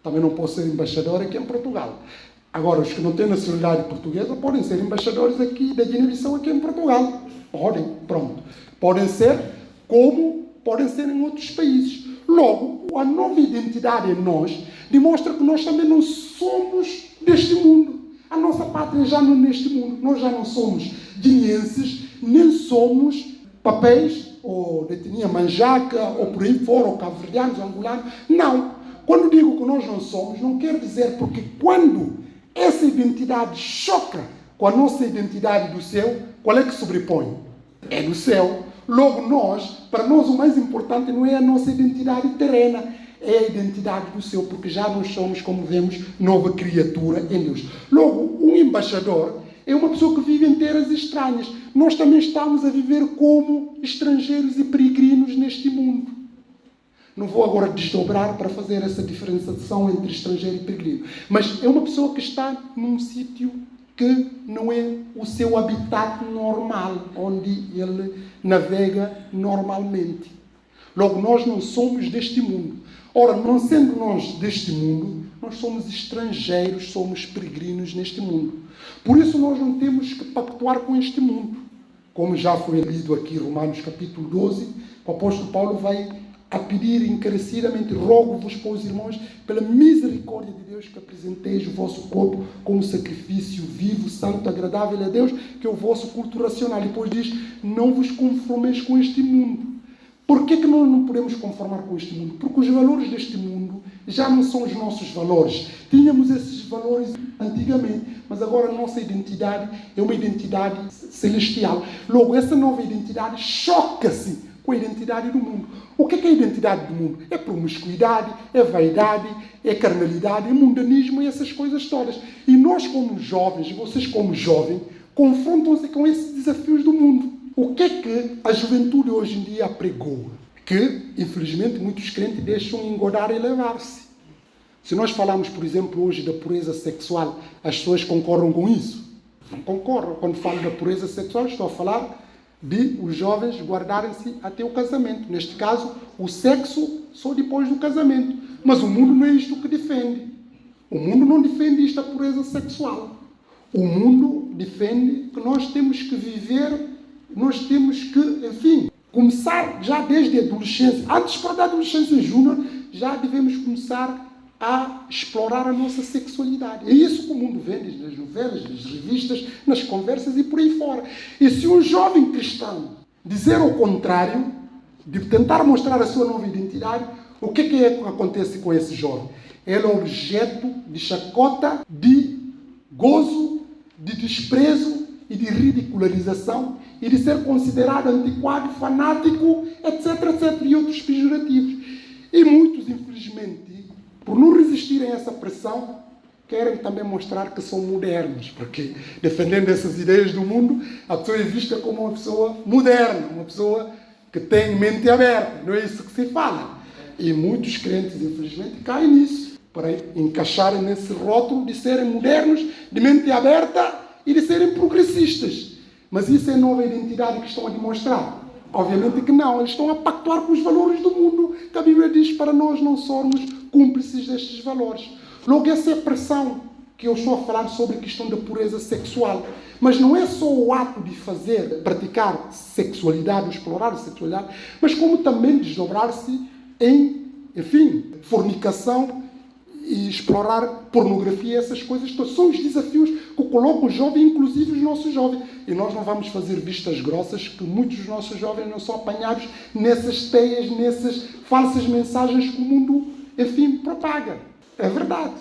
também não posso ser embaixador aqui em Portugal. Agora, os que não têm nacionalidade portuguesa podem ser embaixadores aqui da Guiné-Bissau aqui em Portugal. Podem, pronto. Podem ser como podem ser em outros países. Logo, a nova identidade em nós demonstra que nós também não somos deste mundo. A nossa pátria já não é neste mundo. Nós já não somos guineenses, nem somos papéis, ou de etnia manjaca, ou por aí fora, ou cabo-verdianos, ou angolanos. Não. Quando digo que nós não somos, não quero dizer porque quando essa identidade choca com a nossa identidade do céu, qual é que sobrepõe? É do céu. Logo nós, para nós o mais importante não é a nossa identidade terrena, é a identidade do céu, porque já nós somos, como vemos, nova criatura em Deus. Logo, um embaixador é uma pessoa que vive em terras estranhas. Nós também estamos a viver como estrangeiros e peregrinos neste mundo. Não vou agora desdobrar para fazer essa diferenciação entre estrangeiro e peregrino. Mas é uma pessoa que está num sítio que não é o seu habitat normal, onde ele navega normalmente. Logo, nós não somos deste mundo. Ora, não sendo nós deste mundo, nós somos estrangeiros, somos peregrinos neste mundo. Por isso nós não temos que pactuar com este mundo. Como já foi lido aqui, Romanos capítulo 12, o apóstolo Paulo vai a pedir encarecidamente: rogo-vos, pois, irmãos, pela misericórdia de Deus, que apresenteis o vosso corpo como sacrifício vivo, santo, agradável a Deus, que é o vosso culto racional. E depois diz: não vos conformeis com este mundo. Por que nós não podemos conformar com este mundo? Porque os valores deste mundo já não são os nossos valores. Tínhamos esses valores antigamente, mas agora a nossa identidade é uma identidade celestial. Logo, essa nova identidade choca-se com a identidade do mundo. O que é a identidade do mundo? É promiscuidade, é vaidade, é carnalidade, é mundanismo e essas coisas todas. E nós, como jovens, vocês como jovens, confrontam-se com esses desafios do mundo. O que é que a juventude hoje em dia apregou? Que, infelizmente, muitos crentes deixam engodar e levar-se. Se nós falarmos, por exemplo, hoje da pureza sexual, as pessoas concordam com isso? Não concordam. Quando falo da pureza sexual, estou a falar de os jovens guardarem-se até o casamento. Neste caso, o sexo só depois do casamento. Mas o mundo não é isto que defende. O mundo não defende isto, a pureza sexual. O mundo defende que nós temos que viver, nós temos que, enfim, começar já desde a adolescência. Antes para da adolescência júnior, já devemos começar a explorar a nossa sexualidade. É isso que o mundo vende nas novelas, nas revistas, nas conversas e por aí fora. E se um jovem cristão dizer o contrário, de tentar mostrar a sua nova identidade, o que é que acontece com esse jovem? Ele é objeto de chacota, de gozo, de desprezo e de ridicularização e de ser considerado antiquado, fanático, etc, etc, e outros pejorativos. E muitos, infelizmente, por não resistirem a essa pressão, querem também mostrar que são modernos, porque defendendo essas ideias do mundo, a pessoa é vista como uma pessoa moderna, uma pessoa que tem mente aberta. Não é isso que se fala. E muitos crentes, infelizmente, caem nisso, para encaixarem nesse rótulo de serem modernos, de mente aberta e de serem progressistas. Mas isso é a nova identidade que estão a demonstrar? Obviamente que não. Eles estão a pactuar com os valores do mundo, que a Bíblia diz para nós não somos cúmplices destes valores. Logo, essa é a pressão que eu estou a falar sobre a questão da pureza sexual. Mas não é só o ato de praticar sexualidade, explorar a sexualidade, mas como também desdobrar-se em, enfim, fornicação e explorar pornografia, essas coisas todas. São os desafios que colocam os jovens, inclusive os nossos jovens. E nós não vamos fazer vistas grossas, que muitos dos nossos jovens não são apanhados nessas teias, nessas falsas mensagens que o mundo, enfim, propaga. É verdade.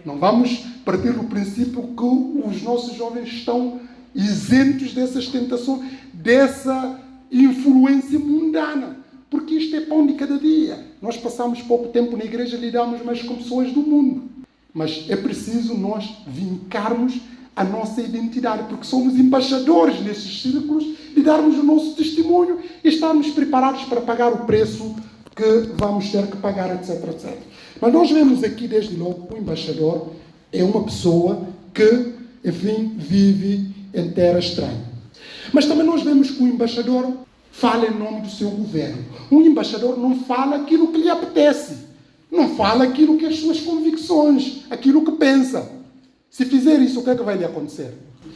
Não vamos partir do princípio que os nossos jovens estão isentos dessas tentações, dessa influência mundana. Porque isto é pão de cada dia. Nós passamos pouco tempo na igreja e lidamos mais com pessoas do mundo. Mas é preciso nós vincarmos a nossa identidade, porque somos embaixadores nesses círculos, de darmos o nosso testemunho e estarmos preparados para pagar o preço que vamos ter que pagar, etc, etc. Mas nós vemos aqui, desde logo, que o embaixador é uma pessoa que, enfim, vive em terra estranha. Mas também nós vemos que o embaixador fala em nome do seu governo. Um embaixador não fala aquilo que lhe apetece. Não fala aquilo que é as suas convicções, aquilo que pensa. Se fizer isso, o que é que vai lhe acontecer?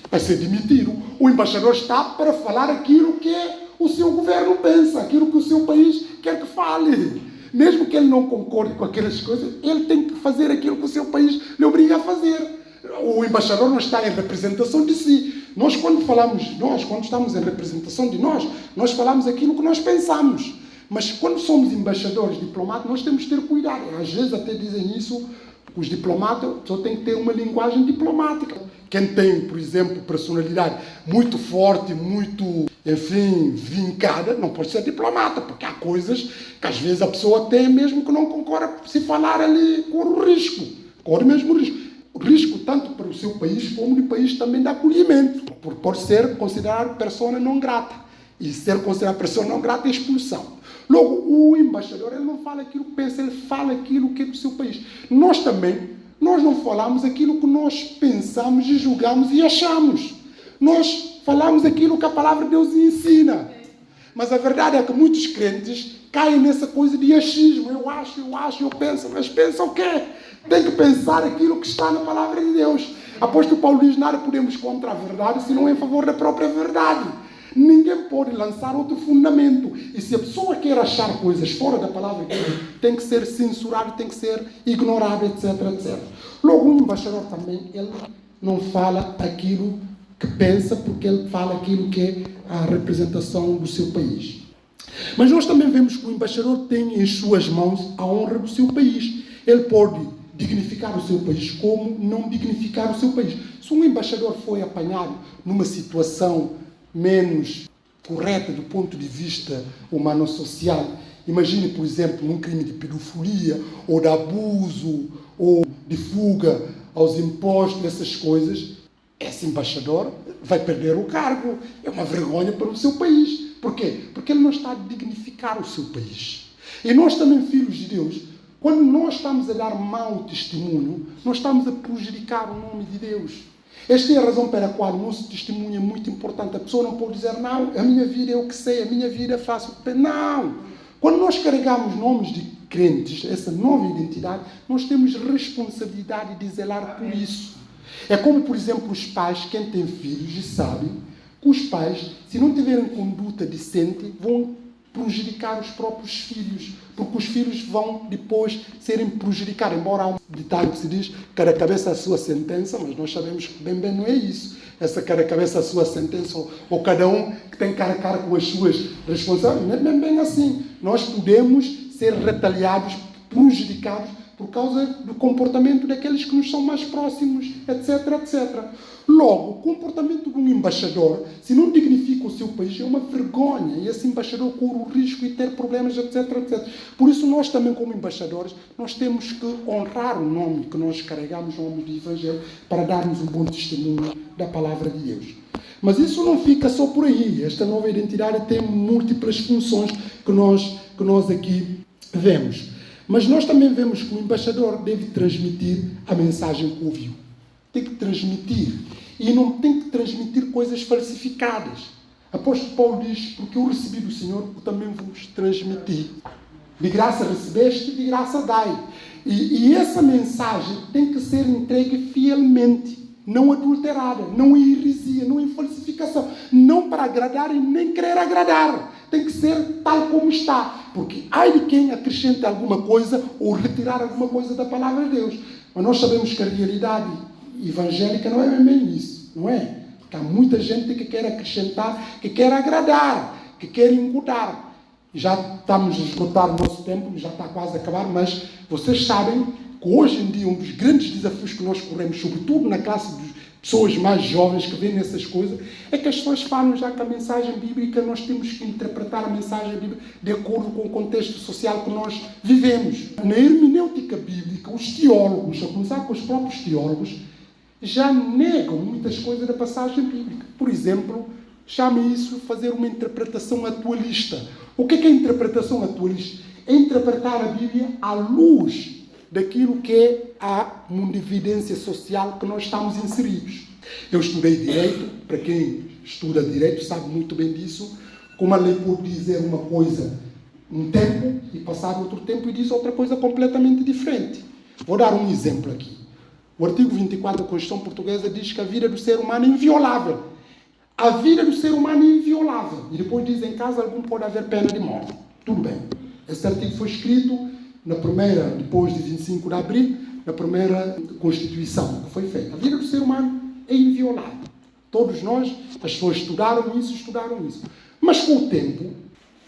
Vai ser demitido. O embaixador está para falar aquilo que o seu governo pensa, aquilo que o seu país quer que fale. Mesmo que ele não concorde com aquelas coisas, ele tem que fazer aquilo que o seu país lhe obriga a fazer. O embaixador não está em representação de si. Nós, quando estamos em representação de nós falamos aquilo que nós pensamos. Mas quando somos embaixadores, diplomatas, nós temos que ter cuidado. Às vezes até dizem isso, os diplomatas só têm que ter uma linguagem diplomática, quem tem, por exemplo, personalidade muito forte, muito, enfim, vincada, não pode ser diplomata, porque há coisas que às vezes a pessoa tem mesmo que não concorda, se falar ali, corre o risco, corre mesmo o risco. O risco tanto para o seu país como no país também de acolhimento, porque pode ser considerado persona não grata. E ser considerado persona não grata é expulsão. Logo, o embaixador, ele não fala aquilo que pensa, ele fala aquilo que é do seu país. Nós não falamos aquilo que nós pensamos e julgamos e achamos. Nós falamos aquilo que a palavra de Deus ensina. Mas a verdade é que muitos crentes caem nessa coisa de achismo. Eu acho, eu penso. Mas pensa o quê? Tem que pensar aquilo que está na palavra de Deus. Apóstolo Paulo diz, nada podemos contra a verdade, senão em favor da própria verdade. Ninguém pode lançar outro fundamento. E se a pessoa quer achar coisas fora da palavra de Deus, tem que ser censurado, tem que ser ignorado, etc, etc. Logo, o embaixador também, ele não fala aquilo que pensa, porque ele fala aquilo que é a representação do seu país. Mas nós também vemos que o embaixador tem em suas mãos a honra do seu país. Ele pode dignificar o seu país como não dignificar o seu país. Se um embaixador foi apanhado numa situação menos correta do ponto de vista humano-social, imagine, por exemplo, num crime de pedofilia, ou de abuso, ou de fuga aos impostos, essas coisas, esse embaixador vai perder o cargo. É uma vergonha para o seu país. Por quê? Porque ele não está a dignificar o seu país. E nós também, filhos de Deus, quando nós estamos a dar mau testemunho, nós estamos a prejudicar o nome de Deus. Esta é a razão pela qual o nosso testemunho é muito importante. A pessoa não pode dizer, não, a minha vida é o que sei, a minha vida faço o que... Não! Quando nós carregamos nomes de crentes, essa nova identidade, nós temos responsabilidade de zelar por isso. É como, por exemplo, os pais, quem tem filhos e sabe que os pais, se não tiverem conduta decente, vão prejudicar os próprios filhos, porque os filhos vão depois serem prejudicados. Embora há um ditado que se diz, cada cabeça a sua sentença, mas nós sabemos que bem não é isso. Essa cada cabeça a sua sentença, ou cada um que tem cara a cara com as suas responsabilidades, não é bem assim. Nós podemos ser retaliados, prejudicados, por causa do comportamento daqueles que nos são mais próximos, etc, etc. Logo, o comportamento de um embaixador, se não dignifica o seu país, é uma vergonha. E esse embaixador corre o risco de ter problemas, etc, etc. Por isso, nós também, como embaixadores, nós temos que honrar o nome que nós carregamos, o nome do Evangelho, para darmos um bom testemunho da palavra de Deus. Mas isso não fica só por aí. Esta nova identidade tem múltiplas funções que nós aqui vemos. Mas nós também vemos que o embaixador deve transmitir a mensagem que ouviu. Tem que transmitir. E não tem que transmitir coisas falsificadas. Apóstolo Paulo diz, porque eu recebi do Senhor, eu também vos transmiti. De graça recebeste, de graça dai. E essa mensagem tem que ser entregue fielmente, não adulterada, não em heresia, não em falsificação, não para agradar e nem querer agradar. Tem que ser tal como está, porque ai de quem acrescente alguma coisa ou retirar alguma coisa da palavra de Deus. Mas nós sabemos que a realidade evangélica não é bem isso, não é? Porque há muita gente que quer acrescentar, que quer agradar, que quer engodar. Já estamos a esgotar o nosso tempo, já está quase a acabar, mas vocês sabem que hoje em dia um dos grandes desafios que nós corremos, sobretudo na classe de pessoas mais jovens que veem essas coisas, é que as pessoas falam já que a mensagem bíblica, nós temos que interpretar a mensagem bíblica de acordo com o contexto social que nós vivemos. Na hermenêutica bíblica, os teólogos, a começar com os próprios teólogos, já negam muitas coisas da passagem bíblica. Por exemplo, chame isso de fazer uma interpretação atualista. O que é a interpretação atualista? É interpretar a Bíblia à luz daquilo que é a mundividência social que nós estamos inseridos. Eu estudei Direito, para quem estuda Direito sabe muito bem disso, como a lei pode dizer uma coisa um tempo e passar outro tempo e diz outra coisa completamente diferente. Vou dar um exemplo aqui. O artigo 24 da Constituição Portuguesa diz que a vida do ser humano é inviolável. A vida do ser humano é inviolável. E depois diz, em caso algum pode haver pena de morte. Tudo bem. Esse artigo foi escrito na primeira, depois de 25 de abril, na primeira Constituição que foi feita. A vida do ser humano é inviolável. Todos nós, as pessoas estudaram isso. Mas com o tempo,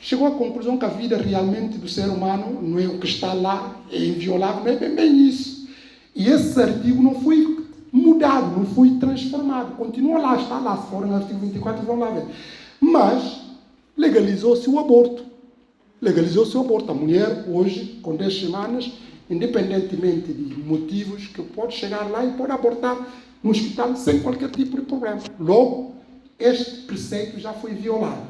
chegou à conclusão que a vida realmente do ser humano não é o que está lá, é inviolável, não é bem isso. E esse artigo mudado, não foi transformado. Continua lá, está lá. Se for no artigo 24, vão lá ver. Mas legalizou-se o aborto. Legalizou-se o aborto. A mulher, hoje, com 10 semanas, independentemente de motivos, que pode chegar lá e pode abortar no hospital sem qualquer tipo de problema. Logo, este preceito já foi violado.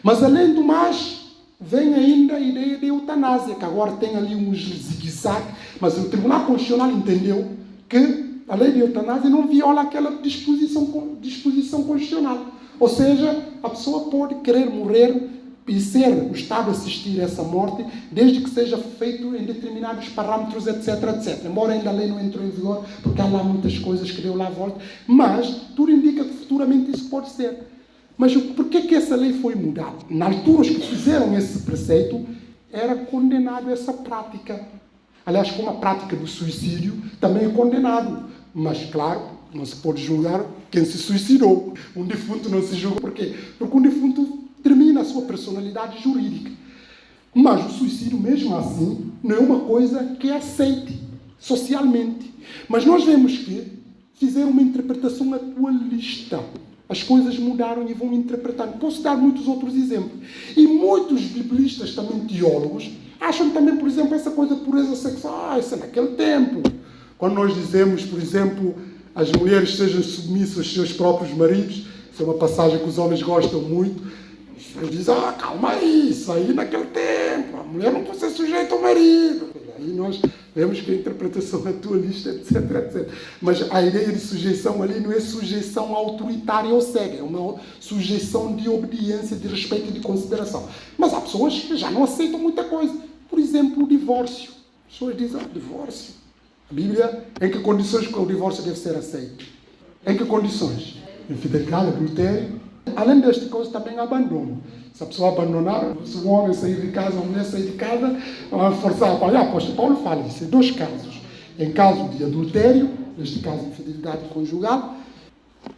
Mas, além do mais, vem ainda a ideia de eutanásia, que agora tem ali uns zigue-zague, mas o Tribunal Constitucional entendeu que a lei de eutanásia não viola aquela disposição constitucional. Ou seja, a pessoa pode querer morrer e ser o Estado assistir a essa morte, desde que seja feito em determinados parâmetros, etc, etc. Embora ainda a lei não entrou em vigor, porque há lá muitas coisas que deu lá a volta, mas tudo indica que futuramente isso pode ser. Mas por que essa lei foi mudada? Na altura, os que fizeram esse preceito era condenado a essa prática. Aliás, como a prática do suicídio também é condenado. Mas, claro, não se pode julgar quem se suicidou. Um defunto não se julga. Por quê? Porque um defunto termina a sua personalidade jurídica. Mas o suicídio, mesmo assim, não é uma coisa que é aceite socialmente. Mas nós vemos que fizeram uma interpretação atualista. As coisas mudaram e vão interpretando. Posso dar muitos outros exemplos. E muitos biblistas, também teólogos, acham também, por exemplo, essa coisa de pureza sexual. Isso é naquele tempo. Quando nós dizemos, por exemplo, as mulheres sejam submissas aos seus próprios maridos, isso é uma passagem que os homens gostam muito, as pessoas dizem, calma aí, isso aí naquele tempo, a mulher não pode ser sujeita ao marido. Aí nós vemos que a interpretação atualista, etc, etc. Mas a ideia de sujeição ali não é sujeição autoritária ou cega, é uma sujeição de obediência, de respeito e de consideração. Mas há pessoas que já não aceitam muita coisa. Por exemplo, o divórcio. As pessoas dizem, divórcio. A Bíblia, em que condições que o divórcio deve ser aceito? Em que condições? Infidelidade, adultério. Além deste caso, também abandono. Se a pessoa abandonar, se o homem sair de casa, a mulher sair de casa, vai forçar a pagar. O apóstolo Paulo fala isso em 2 casos. Em caso de adultério, neste caso, infidelidade conjugal,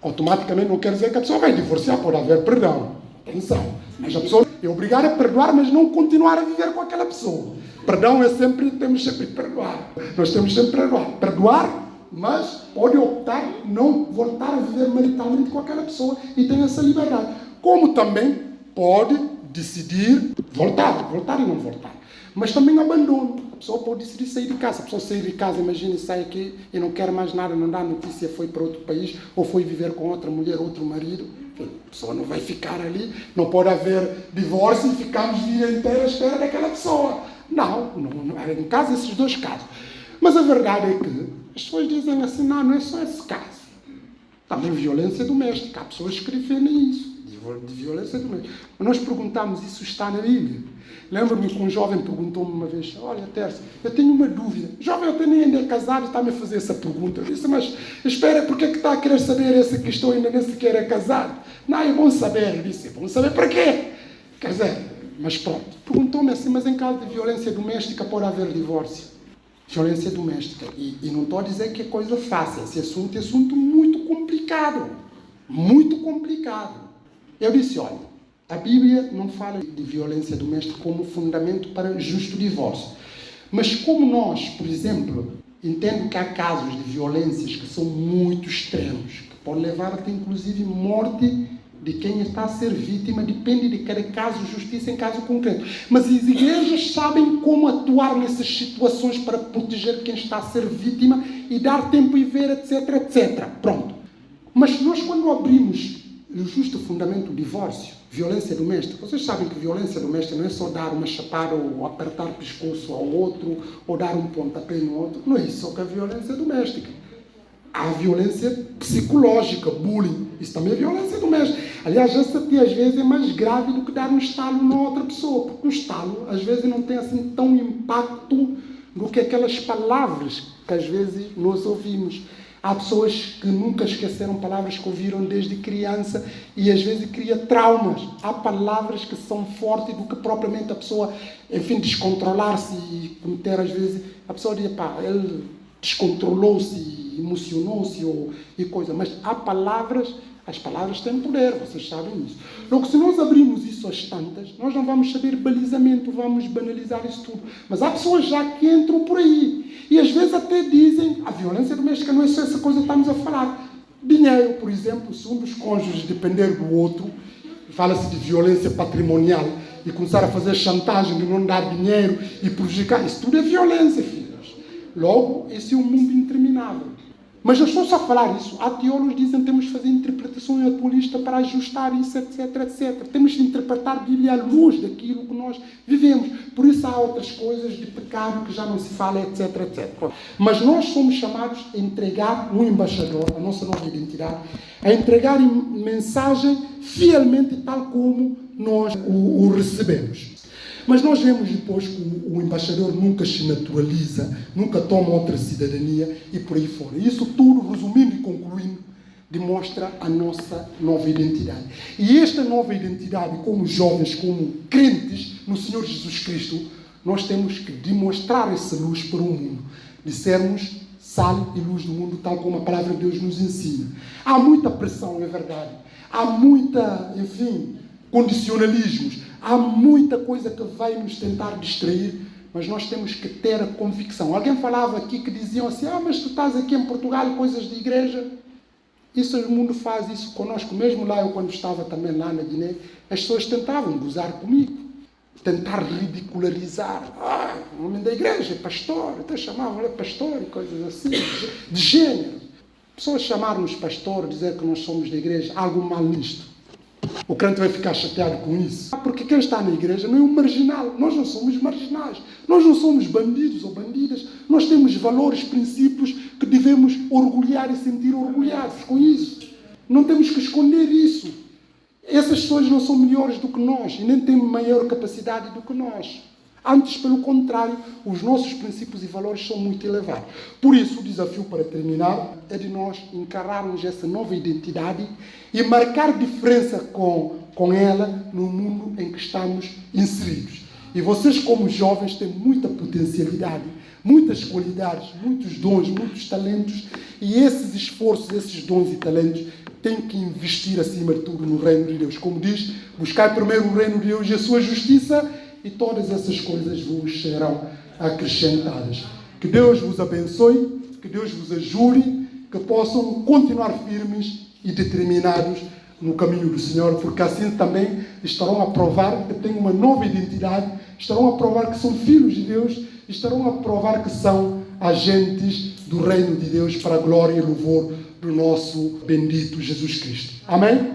automaticamente não quer dizer que a pessoa vai divorciar, pode haver perdão. Atenção. Mas a pessoa é obrigada a perdoar, mas não continuar a viver com aquela pessoa. Perdão é sempre, temos sempre que perdoar. Nós temos sempre que perdoar. Perdoar, mas pode optar não voltar a viver maritalmente com aquela pessoa e tem essa liberdade. Como também pode decidir voltar e não voltar. Mas também abandono. A pessoa pode decidir sair de casa. A pessoa sair de casa, imagina, sai aqui e não quer mais nada, não dá notícia, foi para outro país ou foi viver com outra mulher, outro marido. A pessoa não vai ficar ali. Não pode haver divórcio e ficarmos vida inteira à espera daquela pessoa. Não, em caso esses 2 casos. Mas a verdade é que as pessoas dizem assim, não é só esse caso. Também violência doméstica. Há pessoas que defendem isso, de violência doméstica. Mas nós perguntamos, isso está na Bíblia? Lembro-me que um jovem perguntou-me uma vez, olha, Tércio, eu tenho uma dúvida. Jovem, eu nem ainda é casado e está-me a fazer essa pergunta. Eu disse, mas espera, por que está a querer saber essa questão ainda nem sequer é casado? Não, é bom saber. Eu disse, é bom saber para quê? Quer dizer, mas pronto. Perguntou-me assim, mas em caso de violência doméstica pode haver divórcio? Violência doméstica. E não estou a dizer que é coisa fácil. Esse assunto é assunto muito complicado. Muito complicado. Eu disse, olha, a Bíblia não fala de violência doméstica como fundamento para justo divórcio. Mas como nós, por exemplo, entendo que há casos de violências que são muito extremos, que podem levar até inclusive morte de quem está a ser vítima, depende de cada caso, justiça em caso concreto. Mas as igrejas sabem como atuar nessas situações para proteger quem está a ser vítima e dar tempo e ver, etc, etc. Pronto. Mas nós, quando abrimos o justo fundamento do divórcio, violência doméstica, vocês sabem que violência doméstica não é só dar uma chapada ou apertar o pescoço ao outro ou dar um pontapé no outro. Não é isso só que é violência doméstica. Há violência psicológica, bullying. Isso também é violência doméstica. Aliás, essa até às vezes é mais grave do que dar um estalo na outra pessoa. Porque um estalo, às vezes, não tem assim tão impacto do que aquelas palavras que às vezes nós ouvimos. Há pessoas que nunca esqueceram palavras que ouviram desde criança e às vezes cria traumas. Há palavras que são fortes do que propriamente a pessoa, enfim, descontrolar-se e cometer às vezes... A pessoa diz, ele descontrolou-se, emocionou-se e coisa. Mas há palavras, As palavras têm poder, vocês sabem isso. Logo, se nós abrirmos isso às tantas, nós não vamos saber balizamento, vamos banalizar isso tudo. Mas há pessoas já que entram por aí. E às vezes até dizem, a violência doméstica não é só essa coisa que estamos a falar. Dinheiro, por exemplo, se um dos cônjuges depender do outro, fala-se de violência patrimonial, e começar a fazer chantagem de não dar dinheiro e prejudicar, isso tudo é violência, filhos. Logo, esse é um mundo interminável. Mas eu estou só a falar isso. Há teólogos que dizem que temos de fazer interpretação atualista para ajustar isso, etc, etc. Temos de interpretar a Bíblia à luz daquilo que nós vivemos. Por isso há outras coisas de pecado que já não se fala, etc, etc. Mas nós somos chamados a entregar um embaixador, a nossa nova identidade, a entregar mensagem fielmente tal como nós o recebemos. Mas nós vemos depois que o embaixador nunca se naturaliza, nunca toma outra cidadania e por aí fora. Isso tudo, resumindo e concluindo, demonstra a nossa nova identidade. E esta nova identidade, como jovens, como crentes no Senhor Jesus Cristo, nós temos que demonstrar essa luz para o mundo. De sermos sal e luz do mundo, tal como a palavra de Deus nos ensina. Há muita pressão, é verdade. Há muita, condicionalismos. Há muita coisa que vai nos tentar distrair, mas nós temos que ter a convicção. Alguém falava aqui que diziam assim, mas tu estás aqui em Portugal, coisas de igreja. Isso o mundo faz isso conosco. Mesmo lá, eu quando estava também lá na Guiné, as pessoas tentavam gozar comigo. Tentar ridicularizar. O homem da igreja é pastor. Até chamavam pastor e coisas assim, de gênero. Pessoas chamaram-nos pastor, dizer que nós somos da igreja, algo mal nisto. O crente vai ficar chateado com isso. Porque quem está na igreja não é um marginal. Nós não somos marginais. Nós não somos bandidos ou bandidas. Nós temos valores, princípios que devemos orgulhar e sentir orgulhados com isso. Não temos que esconder isso. Essas pessoas não são melhores do que nós e nem têm maior capacidade do que nós. Antes, pelo contrário, os nossos princípios e valores são muito elevados. Por isso, o desafio para terminar é de nós encararmos essa nova identidade e marcar diferença com ela no mundo em que estamos inseridos. E vocês, como jovens, têm muita potencialidade, muitas qualidades, muitos dons, muitos talentos, e esses esforços, esses dons e talentos têm que investir, acima de tudo, no reino de Deus. Como diz, buscai primeiro o reino de Deus e a sua justiça, e todas essas coisas vos serão acrescentadas. Que Deus vos abençoe, que Deus vos ajude, que possam continuar firmes e determinados no caminho do Senhor, porque assim também estarão a provar que têm uma nova identidade, estarão a provar que são filhos de Deus, estarão a provar que são agentes do reino de Deus para a glória e louvor do nosso bendito Jesus Cristo. Amém?